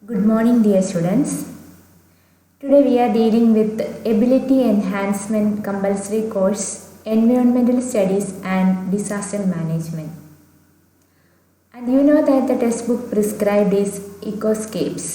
Good morning, dear students. Today we are dealing with Ability Enhancement Compulsory Course Environmental Studies and Disaster Management. And you know that the textbook prescribed is Ecoscapes.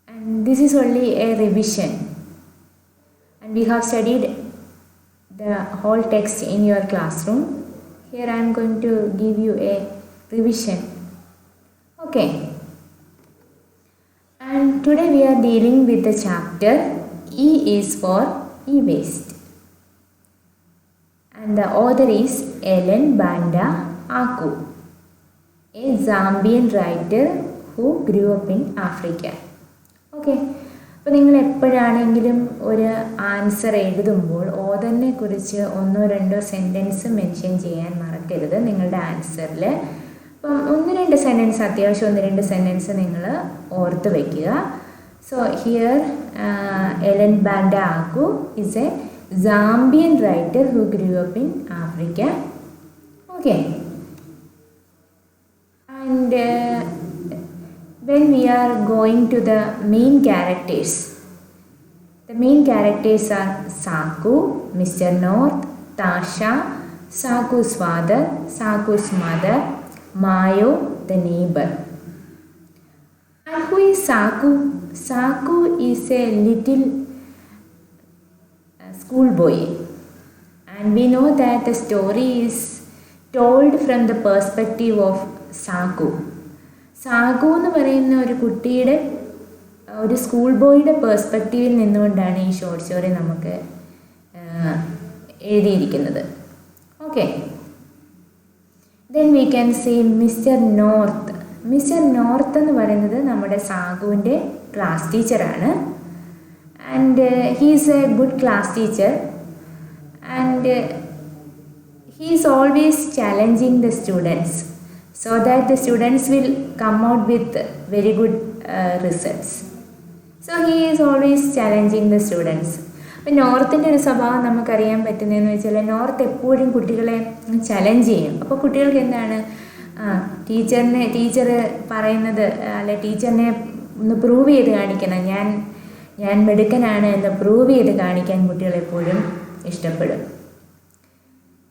And this is only a revision. And we have studied the whole text in your classroom. Here I am going to give you a revision. Okay. And today we are dealing with the chapter E is for e-waste. And the author is Ellen Banda Aku, a Zambian writer who grew up in Africa. Okay. അപ്പോൾ നിങ്ങൾ എപ്പോഴാണെങ്കിലും ഒരു answer എഴുതുമ്പോൾ ഓതറിനെ കുറിച്ച് ഒന്നോ രണ്ടോ sentence mention ചെയ്യാൻ മറക്കരുത് നിങ്ങളുടെ ആൻസറിൽ. അപ്പം ഒന്ന് രണ്ട് സെൻറ്റൻസ് അത്യാവശ്യം ഒന്ന് രണ്ട് സെൻറ്റൻസ് നിങ്ങൾ ഓർത്ത് വയ്ക്കുക. So here Ellen Banda Aku is a Zambian writer who grew up in Africa. Okay. And when we are going to the main characters, the main characters are Saku, Mr. North, Tasha, Saku's father, Saku's mother, Mayo, the neighbor. And who is Saku? Saku is a little schoolboy, and we know that the story is told from the perspective of Saku. സാഗു എന്ന് പറയുന്ന ഒരു കുട്ടിയുടെ ഒരു school ബോയുടെ പേഴ്സ്പെക്റ്റീവിൽ നിന്നുകൊണ്ടാണ് ഈ short story നമുക്ക് എഴുതിയിരിക്കുന്നത്. Okay. Then we can see mister North. Mister North എന്ന് പറയുന്നത് നമ്മുടെ സാഗുവിൻ്റെ ക്ലാസ് ടീച്ചറാണ്. And he is a good class teacher and he is always challenging the students so that the students will come out with very good results. So he is always challenging the students. അപ്പോൾ നോർത്തിൻ്റെ ഒരു സ്വഭാവം നമുക്കറിയാൻ പറ്റുന്നതെന്ന് വെച്ചാൽ north എപ്പോഴും കുട്ടികളെ challenge ചെയ്യും. അപ്പോൾ കുട്ടികൾക്ക് എന്താണ് ടീച്ചർ പറയുന്നത് അല്ലെ ടീച്ചറിനെ ഒന്ന് പ്രൂവ് ചെയ്ത് കാണിക്കണം, ഞാൻ മിടുക്കനാണ് എന്ന് പ്രൂവ് ചെയ്ത് കാണിക്കാൻ കുട്ടികൾ എപ്പോഴും ഇഷ്ടപ്പെടും.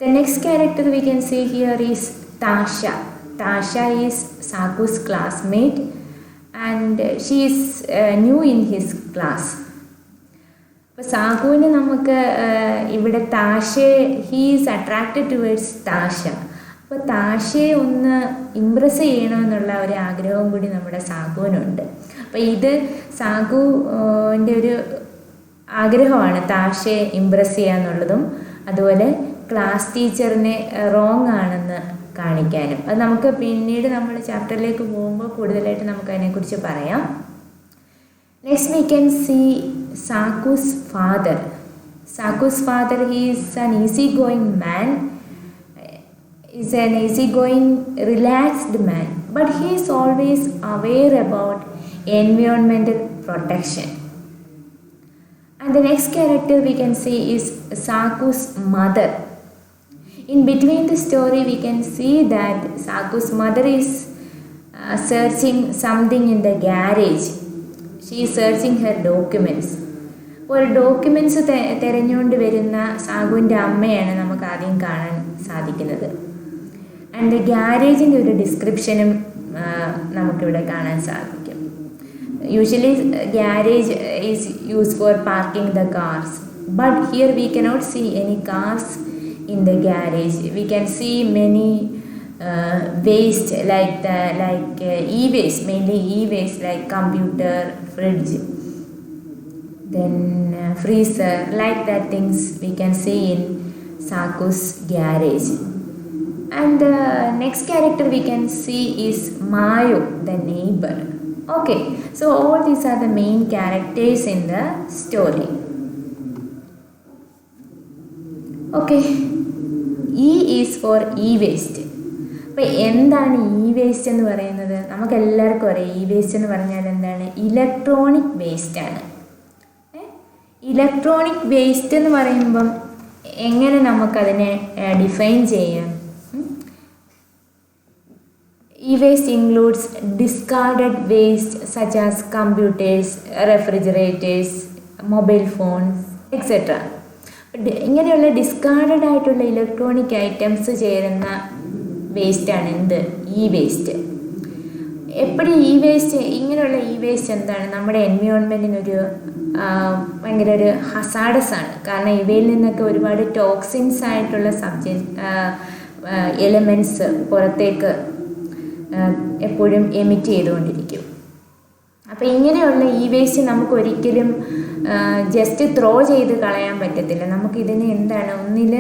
The next character we can see here is Tasha. Tasha is Saku's classmate and she is new in his class. അപ്പോൾ സാഗുവിന് നമുക്ക് ഇവിടെ ഹീ ഈസ് അട്രാക്റ്റഡ് ടുവേർഡ്സ് താഷ. അപ്പോൾ താഷയെ ഒന്ന് ഇമ്പ്രസ് ചെയ്യണമെന്നുള്ള ഒരു ആഗ്രഹവും കൂടി നമ്മുടെ സാഗുവിനുണ്ട്. അപ്പോൾ ഇത് സാഗുവിൻ്റെ ഒരു ആഗ്രഹമാണ് താഷയെ ഇമ്പ്രസ് ചെയ്യുക എന്നുള്ളതും അതുപോലെ ക്ലാസ് ടീച്ചറിനെ റോങ് ആണെന്ന് കാണിക്കാനും. അത് നമുക്ക് പിന്നീട് നമ്മൾ ചാപ്റ്ററിലേക്ക് പോകുമ്പോൾ കൂടുതലായിട്ട് നമുക്ക് അതിനെക്കുറിച്ച് പറയാം. Next we can see Zaku's father. Zaku's father is an easy going man, is an easy going relaxed man, but he is always aware about environmental protection. And the next character we can see is Zaku's mother. In between the story we can see that Saku's mother is searching something in the garage. She is searching her documents. ഒരു documents തിരഞ്ഞുകൊണ്ട് വരുന്ന സാഗുവിൻ്റെ അമ്മയാണ് നമുക്ക് ആദ്യം കാണാൻ സാധിക്കുന്നത്. And ഗ്യാരേജിൻ്റെ ഒരു ഡിസ്ക്രിപ്ഷനും നമുക്കിവിടെ കാണാൻ സാധിക്കും. Usually garage is use for parking the cars, but here we cannot see any cars in the garage. We can see many waste like e-waste, mainly e-waste like computer, fridge, then freezer, like that things we can see in Saku's garage. And the next character we can see is Mayo, the neighbor. Okay, so all these are the main characters in the story. Okay, E is for e-waste. അപ്പോൾ എന്താണ് e-waste എന്ന് പറയുന്നത്? നമുക്കെല്ലാവർക്കും അറിയാം e-waste എന്ന് പറഞ്ഞാൽ എന്താണ്? Electronic വേസ്റ്റാണ്. Electronic waste എന്ന് പറയുമ്പം എങ്ങനെ നമുക്കതിനെ ഡിഫൈൻ ചെയ്യാം? E-waste includes discarded waste such as computers, refrigerators, mobile phones, etc. ഇങ്ങനെയുള്ള ഡിസ്കാർഡഡ് ആയിട്ടുള്ള ഇലക്ട്രോണിക് ഐറ്റംസ് ചേരുന്ന വേസ്റ്റാണ് എന്ത്? E waste. എപ്പോഴും ഇ വേസ്റ്റ്, ഇങ്ങനെയുള്ള ഇ വേസ്റ്റ് എന്താണ് നമ്മുടെ എൻവയോൺമെൻറ്റിനൊരു ഭയങ്കര ഒരു ഹസാഡസ് ആണ്. കാരണം ഇവയിൽ നിന്നൊക്കെ ഒരുപാട് ടോക്സിൻസ് ആയിട്ടുള്ള എലമെൻറ്റ്സ് പുറത്തേക്ക് എപ്പോഴും എമിറ്റ് ചെയ്തുകൊണ്ടിരിക്കും. അപ്പോൾ ഇങ്ങനെയുള്ള ഇ വേസ്റ്റ് നമുക്ക് ഒരിക്കലും ജസ്റ്റ് ത്രോ ചെയ്ത് കളയാൻ പറ്റത്തില്ല. നമുക്കിതിന് എന്താണ്, ഒന്നിൽ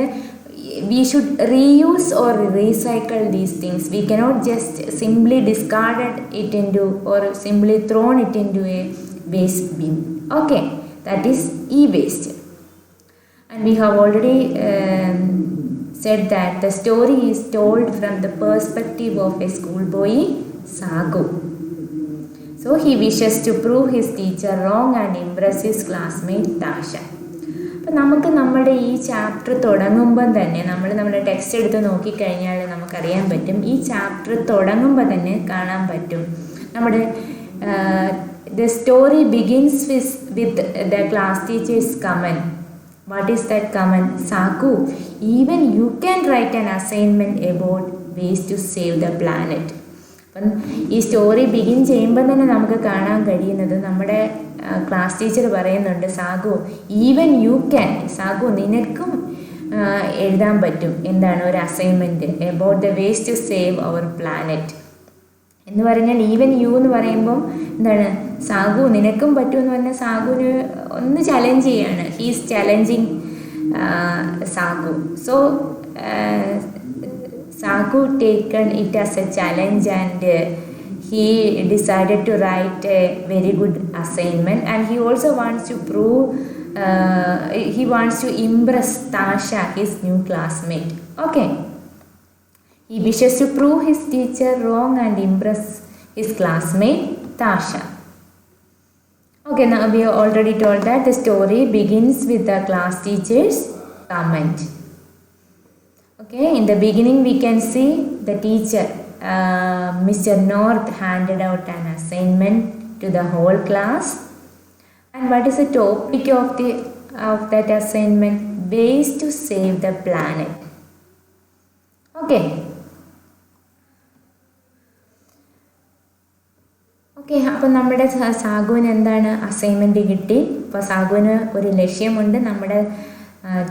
we should reuse or recycle these things. We cannot just simply discarded it into or simply thrown it into a waste bin. Okay, that is e-waste. And we have already said that the story is told from the perspective of a schoolboy, Sagu. So he wishes to prove his teacher wrong and impress his classmate Tasha. അപ്പം നമുക്ക് നമ്മുടെ ഈ chapter തുടങ്ങുമ്പം തന്നെ നമ്മുടെ text എടുത്ത് നോക്കിക്കഴിഞ്ഞാൽ നമുക്കറിയാൻ പറ്റും, ഈ ചാപ്റ്റർ തുടങ്ങുമ്പോൾ തന്നെ കാണാൻ പറ്റും നമ്മുടെ the story begins with the class teacher's comment. What is that comment? Zaku, even you can write an assignment about ways to save the planet. അപ്പം ഈ സ്റ്റോറി ബിഗിൻ ചെയ്യുമ്പോൾ തന്നെ നമുക്ക് കാണാൻ കഴിയുന്നത് നമ്മുടെ ക്ലാസ് ടീച്ചർ പറയുന്നുണ്ട്, Sagu even you can, Sagu നിനക്കും എഴുതാൻ പറ്റും എന്താണ് ഒരു assignment about the ways to save our planet എന്ന് പറഞ്ഞാൽ ഈവൻ യു എന്ന് പറയുമ്പം എന്താണ്, സാഗു നിനക്കും പറ്റുമെന്ന് പറഞ്ഞാൽ സാഗുവിന് ഒന്ന് ചലഞ്ച് ചെയ്യാണ്. He's challenging Sagu. So Sagu taken it as a challenge and he decided to write a very good assignment, and he also wants to prove, he wants to impress Tasha, his new classmate. Okay. He wishes to prove his teacher wrong and impress his classmate Tasha. Okay, now we have already told that the story begins with the class teacher's comment. Okay, in the beginning we can see the teacher, Mr. North, handed out an assignment to the whole class. And what is the topic of that assignment? Ways to save the planet. Okay. Okay, അപ്പോൾ നമ്മുടെ സാഗുവിന് എന്താണ് assignment കിട്ടി. അപ്പോൾ സാഗുവിന് ഒരു ലക്ഷ്യമുണ്ട്, നമ്മുടെ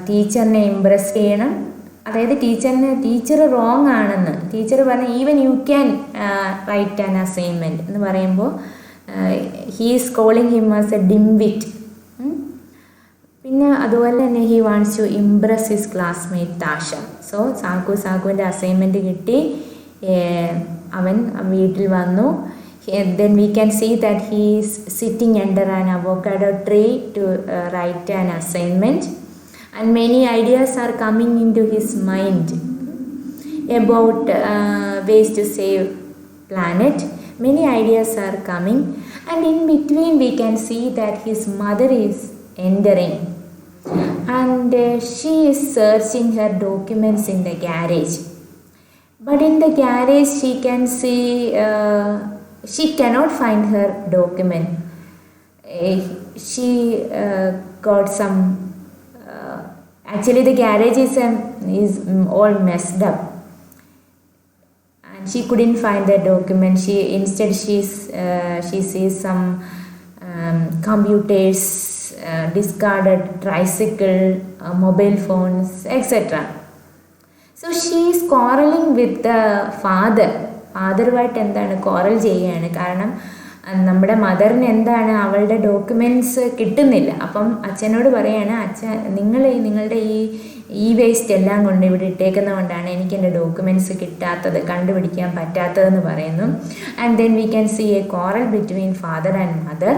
ടീച്ചറിനെ impress ചെയ്യണം. അതായത് ടീച്ചർ റോങ് ആണെന്ന് ടീച്ചർ പറഞ്ഞ even you can write an assignment എന്ന് പറയുമ്പോൾ he is calling him as a dimwit. പിന്നെ അതുപോലെ തന്നെ he wants to impress his classmate Tasha. So സാഗുവിൻ്റെ അസൈൻമെൻറ്റ് കിട്ടി, അവൻ വീട്ടിൽ വന്നു. Then we can see that he is sitting under an avocado tree to write an assignment. And many ideas are coming into his mind about ways to save planet. Many ideas are coming, and in between we can see that his mother is entering, and she is searching her documents in the garage. But in the garage she can see she cannot find her document. She got some actually the garage is all messed up, and she couldn't find the document. Instead she sees some computers, discarded tricycle, mobile phones, etc. So she is quarreling with the ഫാദറുമായിട്ട് എന്താണ് coral ചെയ്യുകയാണ്. കാരണം നമ്മുടെ മദറിന് എന്താണ് അവളുടെ documents കിട്ടുന്നില്ല. അപ്പം അച്ഛനോട് പറയാണ്, അച്ഛൻ നിങ്ങളുടെ ഈ വേസ്റ്റ് എല്ലാം കൊണ്ട് ഇവിടെ ഇട്ടേക്കുന്നത് കൊണ്ടാണ് എനിക്ക് എൻ്റെ ഡോക്യുമെൻറ്റ്സ് കിട്ടാത്തത്, കണ്ടുപിടിക്കാൻ പറ്റാത്തതെന്ന് പറയുന്നു. And then we can see a quarrel between father and mother.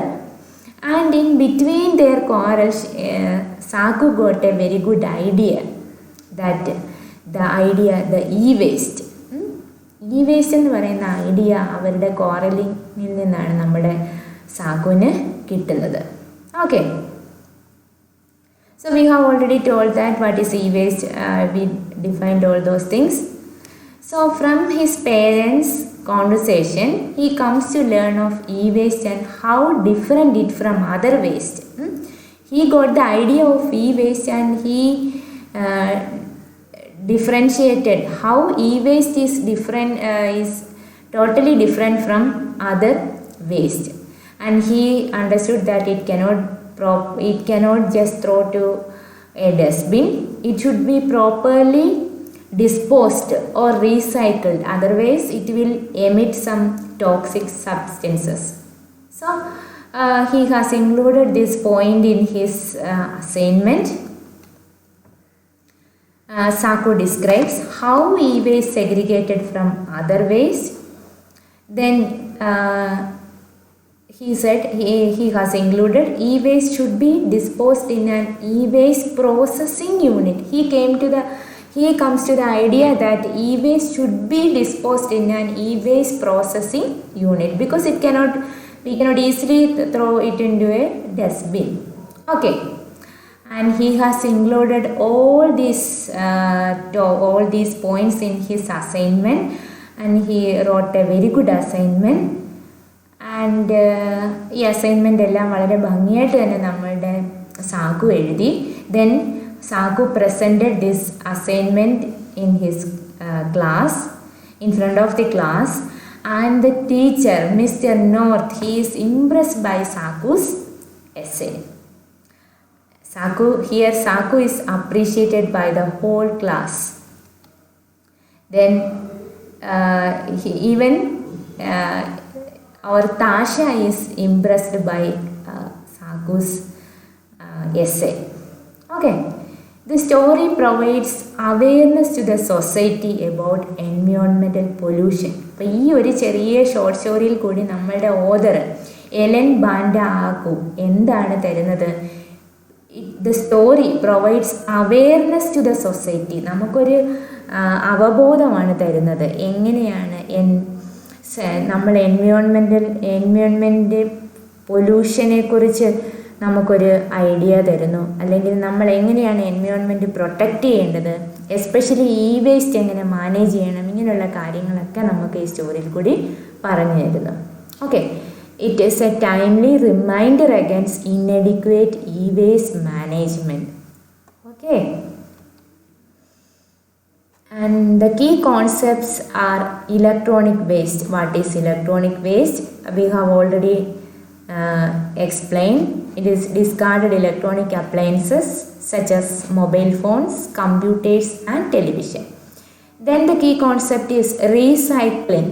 And in between their quarrel Sagu got a very good idea, that the e waste എന്ന് പറയുന്ന ഐഡിയ അവരുടെ കോറലിങ്ങിൽ നിന്നാണ് നമ്മുടെ സാഗുവിന് കിട്ടുന്നത്. Okay, so we have already told that what is e waste, we defined all those things. So from his parents conversation, he comes to learn of e-waste and how different it from other waste. He got the idea of e-waste and he differentiated how e-waste is different, is totally different from other waste, and he understood that it cannot just throw to a dustbin. It should be properly disposed or recycled, otherwise it will emit some toxic substances. So he has included this point in his assignment. Saku describes how e-waste segregated from other waste. Then he said he has included e-waste should be disposed in an e-waste processing unit. He comes to the idea that e-waste should be disposed in an e-waste processing unit because we cannot easily throw it into a dustbin. Okay, and he has included all these points in his assignment, and he wrote a very good assignment. And ഈ assignment എല്ലാം വളരെ ഭംഗിയായിട്ട് തന്നെ നമ്മളുടെ സാഗു എഴുതി. Then Saku presented this assignment in his class, in front of the class, and the teacher, Mr. North, he is impressed by Saku's essay. Saku is appreciated by the whole class. Then even our Tasha is impressed by Saku's essay. Okay. The story provides awareness to the society about environmental pollution. അപ്പോൾ ഈ ഒരു ചെറിയ short സ്റ്റോറിയിൽ കൂടി നമ്മളുടെ author Ellen ബാൻഡ ആകു എന്താണ് തരുന്നത്? The story provides awareness to the society. നമുക്കൊരു അവബോധമാണ് തരുന്നത് എങ്ങനെയാണ് നമ്മൾ എൻവയോൺമെൻറ്റ് പൊല്യൂഷനെ കുറിച്ച് നമുക്കൊരു ഐഡിയ തരുന്നു, അല്ലെങ്കിൽ നമ്മൾ എങ്ങനെയാണ് എൻവയോൺമെൻറ്റ് പ്രൊട്ടക്റ്റ് ചെയ്യേണ്ടത്, എസ്പെഷ്യലി ഇ വേസ്റ്റ് എങ്ങനെ മാനേജ് ചെയ്യണം, ഇങ്ങനെയുള്ള കാര്യങ്ങളൊക്കെ നമുക്ക് ഈ സ്റ്റോറിയിൽ കൂടി പറഞ്ഞു തരുന്നു. Okay, it is a timely reminder against inadequate e waste management. Okay, and the key concepts are electronic waste. What is electronic waste? We have already explained. It is discarded electronic appliances such as mobile phones, computers and television. Then the key concept is recycling.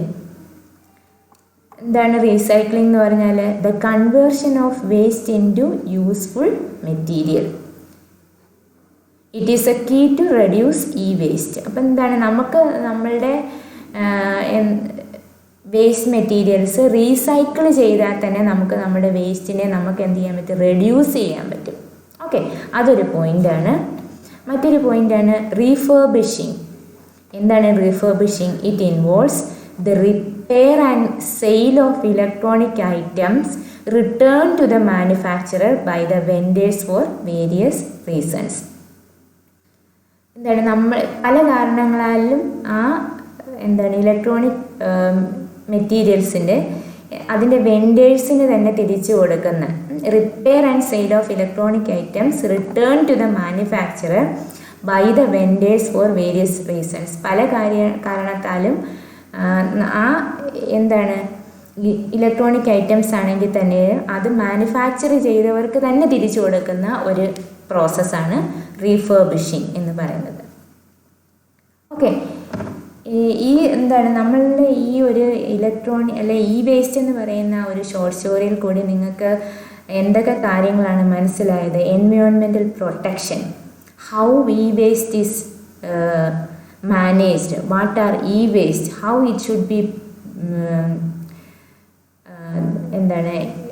എന്താണ് recycling എന്ന് പറഞ്ഞാൽ? The conversion of waste into useful material. It is a key to reduce e waste. അപ്പം എന്താണ്, നമുക്ക് നമ്മളുടെ waste materials recycle ചെയ്താൽ തന്നെ നമുക്ക് നമ്മുടെ വേസ്റ്റിനെ നമുക്ക് എന്ത് ചെയ്യാൻ പറ്റും? റെഡ്യൂസ് ചെയ്യാൻ പറ്റും. ഓക്കെ, അതൊരു പോയിൻ്റാണ്. മറ്റൊരു പോയിൻ്റാണ് റീഫർബിഷിങ്. എന്താണ് refurbishing? It involves the repair and sale of electronic items return to the manufacturer by the vendors for various reasons. എന്താണ്, നമ്മൾ പല കാരണങ്ങളാലും ഇലക്ട്രോണിക് മെറ്റീരിയൽസിൻ്റെ അതിൻ്റെ വെൻഡേഴ്സിന് തന്നെ തിരിച്ചു കൊടുക്കുന്ന repair and sale of electronic items return to the manufacturer by the vendors for various reasons. പല കാരണത്താലും electronic items ആണെങ്കിൽ തന്നെ അത് മാനുഫാക്ചർ ചെയ്തവർക്ക് തന്നെ തിരിച്ചു കൊടുക്കുന്ന ഒരു പ്രോസസ്സാണ് റീഫർബിഷിങ് എന്ന് പറയുന്നത്. ഓക്കെ, നമ്മളുടെ ഈ ഒരു ഇ വേസ്റ്റ് എന്ന് പറയുന്ന ഒരു ഷോർട്ട് സ്റ്റോറിയിൽ കൂടി നിങ്ങൾക്ക് എന്തൊക്കെ കാര്യങ്ങളാണ് മനസ്സിലായത്? Environmental protection, how E waste is managed, what are E waste, how it should be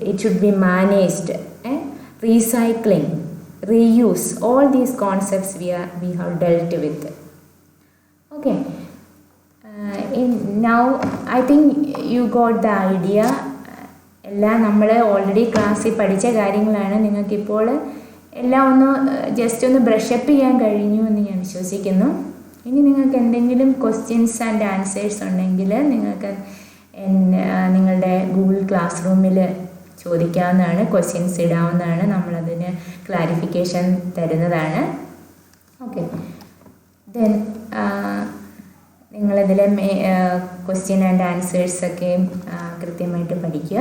it should be managed, recycling, reuse, all these concepts we have dealt with. Okay, now I think you got the idea. എല്ലാം നമ്മൾ already ക്ലാസ്സിൽ പഠിച്ച കാര്യങ്ങളാണ്. നിങ്ങൾക്കിപ്പോൾ എല്ലാം just ഒന്ന് brush up ചെയ്യാൻ കഴിഞ്ഞു എന്ന് ഞാൻ വിശ്വസിക്കുന്നു. ഇനി നിങ്ങൾക്ക് എന്തെങ്കിലും ക്വസ്റ്റ്യൻസ് ആൻഡ് ആൻസേഴ്സ് ഉണ്ടെങ്കിൽ നിങ്ങൾക്ക് ക്ലാസ് റൂമിൽ ചോദിക്കാവുന്നതാണ്, ക്വസ്റ്റ്യൻസ് ഇടാവുന്നതാണ്, നമ്മളതിന് ക്ലാരിഫിക്കേഷൻ തരുന്നതാണ്. ഓക്കെ, ദെൻ നിങ്ങളിതിലെ ക്വസ്റ്റ്യൻ ആൻഡ് ആൻസേഴ്സൊക്കെ കൃത്യമായിട്ട് പഠിക്കുക.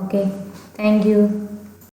Okay, thank you.